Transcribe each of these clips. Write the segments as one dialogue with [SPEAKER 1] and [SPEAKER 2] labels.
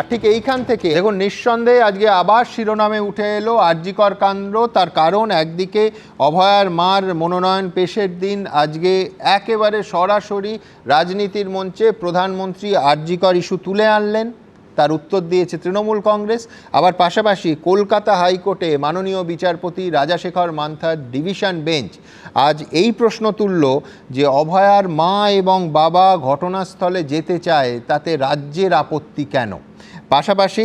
[SPEAKER 1] আর ঠিক এইখান থেকে দেখুন নিঃসন্দেহে আজকে আবার শিরোনামে উঠে এলো আরজিকর কাণ্ড। তার কারণ একদিকে অভয়ার মার মনোনয়ন পেশের দিন আজকে একেবারে সরাসরি রাজনীতির মঞ্চে প্রধানমন্ত্রী আরজিকর ইস্যু তুলে আনলেন, তার উত্তর দিয়েছে তৃণমূল কংগ্রেস। আবার পাশাপাশি কলকাতা হাইকোর্টে মাননীয় বিচারপতি রাজাশেখর মান্থার ডিভিশন বেঞ্চ আজ এই প্রশ্ন তুলল যে অভয়ার মা এবং বাবা ঘটনাস্থলে যেতে চায়, তাতে রাজ্যের আপত্তি কেন? পাশাপাশি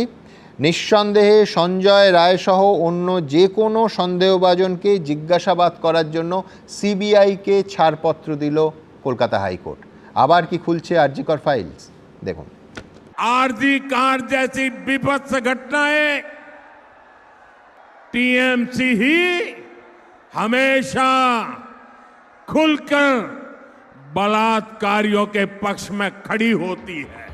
[SPEAKER 1] নিঃসন্দেহে সঞ্জয় রায়সহ অন্য যে কোনো সন্দেহভাজনকে জিজ্ঞাসাবাদ করার জন্য সিবিআইকে ছাড়পত্র দিল কলকাতা হাইকোর্ট। আবার কি খুলছে আরজিকর ফাইলস, দেখুন।
[SPEAKER 2] आरजी कार जैसी विभत्स घटनाएं टीएमसी ही हमेशा खुलकर बलात्कारियों के पक्ष में खड़ी होती है।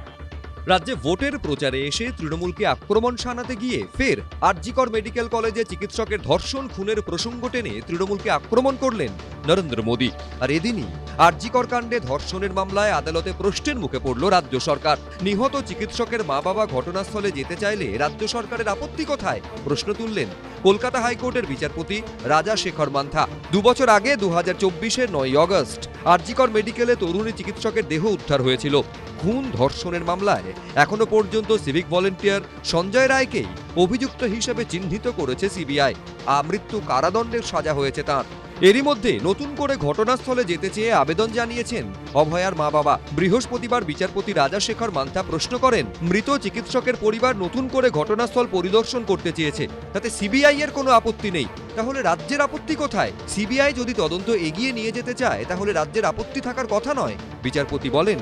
[SPEAKER 3] রাজ্যে ভোটের প্রচারে এসে তৃণমূলকে আক্রমণ শানাতে গিয়ে ফের আরজিকর মেডিকেল কলেজে চিকিৎসকের ধর্ষণ খুনের প্রসঙ্গ টেনে তৃণমূলকে আক্রমণ করলেন নরেন্দ্র মোদী। আর এদিনই আরজিকর কাণ্ডে ধর্ষণের মামলায় আদালতে প্রশ্নের মুখে পড়ল রাজ্য সরকার। নিহত চিকিৎসকের মা বাবা ঘটনাস্থলে যেতে চাইলে রাজ্য সরকারের আপত্তি কোথায়, প্রশ্ন তুললেন কলকাতা হাইকোর্টের বিচারপতি রাজাশেখর মান্থা। 2 বছর আগে 2024-এর 9 অগস্ট আরজিকর মেডিকেলে তরুণী চিকিৎসকের দেহ উদ্ধার হয়েছিল। খুন ধর্ষণের মামলায় এখনো পর্যন্ত সিভিক ভলেন্টিয়ার সঞ্জয় রায়কেই অভিযুক্ত হিসেবে চিহ্নিত করেছে সিবিআই। আমৃত্যু কারাদণ্ডের সাজা হয়েছে তাঁর। এরই মধ্যে নতুন করে ঘটনাস্থলে যেতে চেয়ে আবেদন জানিয়েছেন অভয়ার মা বাবা। বৃহস্পতিবার বিচারপতি রাজাশেখর মান্থা প্রশ্ন করেন, মৃত চিকিৎসকের পরিবার নতুন করে ঘটনাস্থল পরিদর্শন করতে চেয়েছে, তাতে সিবিআই এর কোনো আপত্তি নেই, তাহলে রাজ্যের আপত্তি কোথায়? সিবিআই যদি তদন্ত এগিয়ে নিয়ে যেতে চায় তাহলে রাজ্যের আপত্তি থাকার কথা নয়। বিচারপতি বলেন,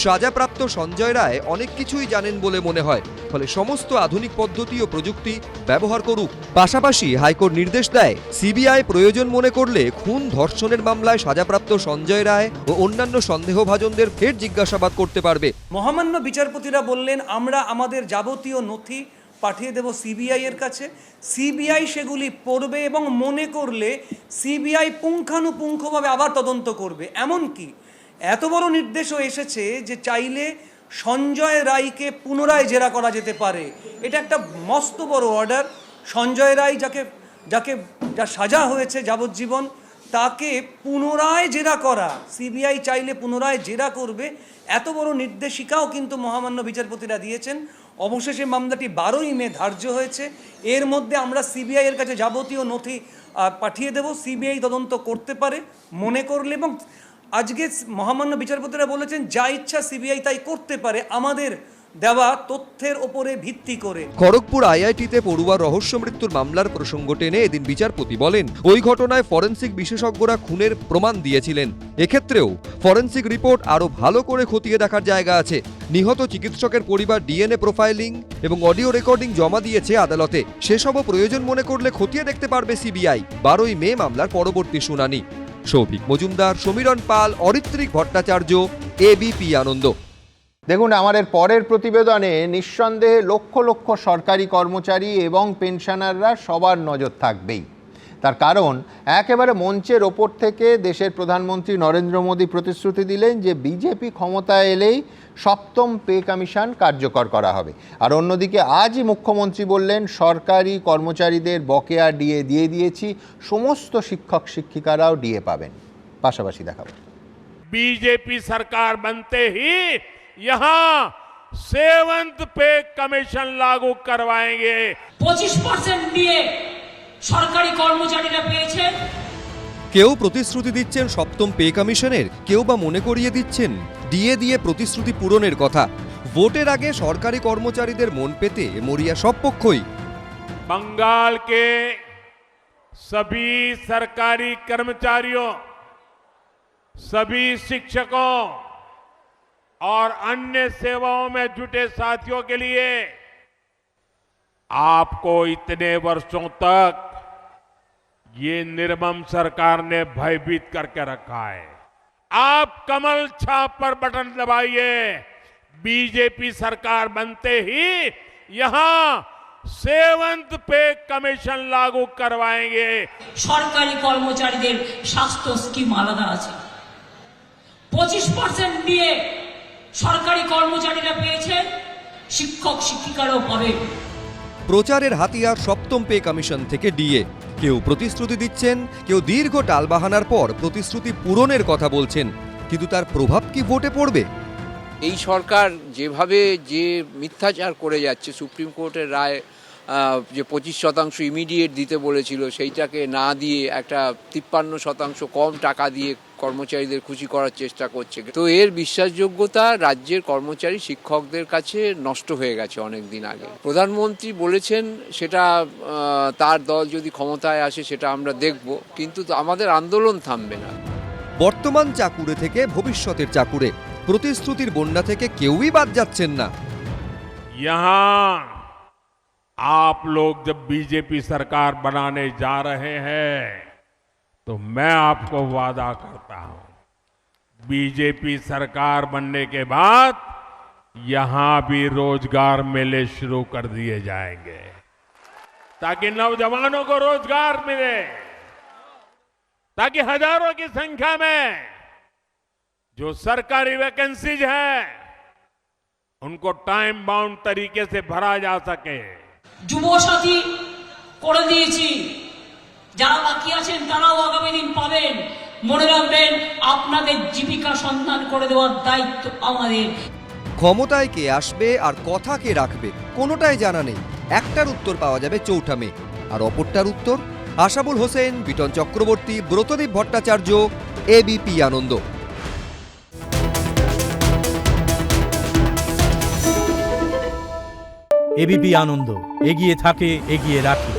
[SPEAKER 3] সাজাপ্রাপ্ত সঞ্জয় রায় অনেক কিছুই জানেন বলে মনে হয়, ফলে সমস্ত আধুনিক পদ্ধতি ও প্রযুক্তি ব্যবহার করুক। পাশাপাশি হাইকোর্ট নির্দেশ দেয়, সিবিআই প্রয়োজন মনে করলে খুন ধর্ষণের মামলায় সাজাপ্রাপ্ত সঞ্জয় রায় ও অন্যান্য সন্দেহভাজনদের ফের জিজ্ঞাসাবাদ করতে পারবে।
[SPEAKER 4] মহামান্য বিচারপতিরা বললেন, আমরা আমাদের যাবতীয় নথি পাঠিয়ে দেব সিবিআই এর কাছে, সিবিআই সেগুলি পড়বে এবং মনে করলে সিবিআই পুঙ্খানুপুঙ্খভাবে আবার তদন্ত করবে। এমনকি এত বড় নির্দেশও এসেছে যে চাইলে সঞ্জয় রায়কে পুনরায় জেরা করা যেতে পারে। এটা একটা মস্ত বড় অর্ডার। সঞ্জয় রায় যা সাজা হয়েছে যাবজ্জীবন, তাকে পুনরায় জেরা করা, সিবিআই চাইলে পুনরায় জেরা করবে, এত বড় নির্দেশিকাও কিন্তু মহামান্য বিচারপতিরা দিয়েছেন। অবশেষে মামলাটি 12ই মে ধার্য হয়েছে। এর মধ্যে আমরা সিবিআই এর কাছে যাবতীয় নথি পাঠিয়ে দেব, সিবিআই তদন্ত করতে পারে মনে করলে। এবং আজকে মহামান্য বিচারপতিরা বলেছেন, যা ইচ্ছা সিবিআই তাই করতে পারে আমাদের দেওয়া তথ্যের ওপরে ভিত্তি করে।
[SPEAKER 3] খড়গপুর আইআইটিতে পড়ুয়ার রহস্য মৃত্যুর মামলার প্রসঙ্গ টেনে এদিন বিচারপতি বলেন, ওই ঘটনায় ফরেনসিক বিশেষজ্ঞরা খুনের প্রমাণ দিয়েছিলেন। এক্ষেত্রেও ফরেনসিক রিপোর্ট আরো ভালো করে খতিয়ে দেখার জায়গা আছে। নিহত চিকিৎসকের পরিবার ডিএনএ প্রোফাইলিং এবং অডিও রেকর্ডিং জমা দিয়েছে আদালতে, সেসবও প্রয়োজন মনে করলে খতিয়ে দেখতে পারবে সিবিআই। 12ই মে মামলার পরবর্তী শুনানি। সৌভিক মজুমদার, সমীরণ পাল, অরিত্রিক ভট্টাচার্য, এবিপি আনন্দ।
[SPEAKER 1] দেখুন, আমাদের পরের প্রতিবেদনে নিঃসন্দেহে লক্ষ লক্ষ সরকারি কর্মচারী এবং পেনশনাররা সবার নজর থাকবেই। তার কারণ একেবারে মঞ্চের ওপর থেকে দেশের প্রধানমন্ত্রী নরেন্দ্র মোদী প্রতিশ্রুতি দিলেন যে বিজেপি ক্ষমতায় এলেই 7ম পে কমিশন কার্যকর করা হবে। আর অন্যদিকে আজই মুখ্যমন্ত্রী বললেন, সরকারি কর্মচারীদের বকেয়া ডিএ দিয়ে দিয়েছি, সমস্ত শিক্ষক শিক্ষিকারাও ডিএ পাবেন। পাশাপাশি দেখাবো
[SPEAKER 2] बीजेपी सरकार बनते ही यहाँ 7th पे कमीशन लागू करवाएंगे।
[SPEAKER 5] 25% নিয়ে সরকারি কর্মচারীরা পেয়েছেন।
[SPEAKER 3] কেউ প্রতিশ্রুতি দিচ্ছেন 7ম পে কমিশনের, কেউ বা মনে করিয়ে দিচ্ছেন ডিএ দিয়ে প্রতিশ্রুতি পূরণের কথা। ভোটের আগে সরকারি কর্মচারীদের মন পেতে মরিয়া সব পক্ষই।
[SPEAKER 2] बंगाल के सभी सरकारी कर्मचारियों, सभी शिक्षकों और अन्य सेवाओं में जुटे साथियों के लिए आपको इतने वर्षों तक ये निर्मम सरकार ने भयभीत करके रखा है। आप कमल छाप पर बटन दबाइए, बीजेपी सरकार बनते ही यहां 7th पे कमीशन लागू करवाएंगे।
[SPEAKER 5] সরকারি কর্মচারীদের স্বাস্থ্য স্কিম আলাদা আছে। 25% নিয়ে সরকারি কর্মচারীরা পেয়েছেন। শিক্ষক শিক্ষিকারাও পাবেন।
[SPEAKER 3] প্রচারের হাতিয়ার সপ্তম পে কমিশন থেকে ডিএ। কেউ প্রতিশ্রুতি দিচ্ছেন, কেউ দীর্ঘ টালবাহানার পর প্রতিশ্রুতি পূরণের কথা বলছেন, কিন্তু তার প্রভাব কি ভোটে পড়বে?
[SPEAKER 6] এই সরকার যেভাবে যে মিথ্যাচার করে যাচ্ছে, সুপ্রিম কোর্টের রায় যে 25% ইমিডিয়েট দিতে বলেছিল সেইটাকে না দিয়ে একটা 53% কম টাকা দিয়ে কর্মচারীদের খুশি করার চেষ্টা করছে। তো এর বিশ্বাসযোগ্যতা রাজ্যের কর্মচারী শিক্ষকদের কাছে নষ্ট হয়ে গেছে অনেক দিন আগে। প্রধানমন্ত্রী বলেছেন সেটা তার দল যদি ক্ষমতায় আসে সেটা আমরা দেখব, কিন্তু আমাদের আন্দোলন থামবে না।
[SPEAKER 3] বর্তমান চাকুরে থেকে ভবিষ্যতের চাকুরে, প্রতিশ্রুতির বন্যা থেকে কেউই বাদ যাচ্ছেন না।
[SPEAKER 2] यहां आप लोग जब बीजेपी सरकार बनाने जा रहे हैं तो मैं आपको वादा करता हूं, बीजेपी सरकार बनने के बाद यहां भी रोजगार मेले शुरू कर दिए जाएंगे ताकि नौजवानों को रोजगार मिले, ताकि हजारों की संख्या में जो सरकारी वैकेंसीज है उनको टाइम बाउंड तरीके से भरा जा सके।
[SPEAKER 5] যুব সাথী করে দিয়েছি, যারা বাকি আছেন তারাও আগামী দিন পাবেন। মনে রাখবেন, আপনাদের জীবিকা সন্ধান করে দেওয়ার দায়িত্ব আমাদের।
[SPEAKER 3] ক্ষমতায় কে আসবে আর কথা কে রাখবে কোনোটাই জানা নেই। একটার উত্তর পাওয়া যাবে 4 মে, আর অপরটার উত্তর? আশাবুল হোসেন, বিটন চক্রবর্তী, ব্রতদীপ ভট্টাচার্য, এবিপি আনন্দ।
[SPEAKER 7] এবিপি আনন্দ, এগিয়ে থাকে, এগিয়ে রাখে।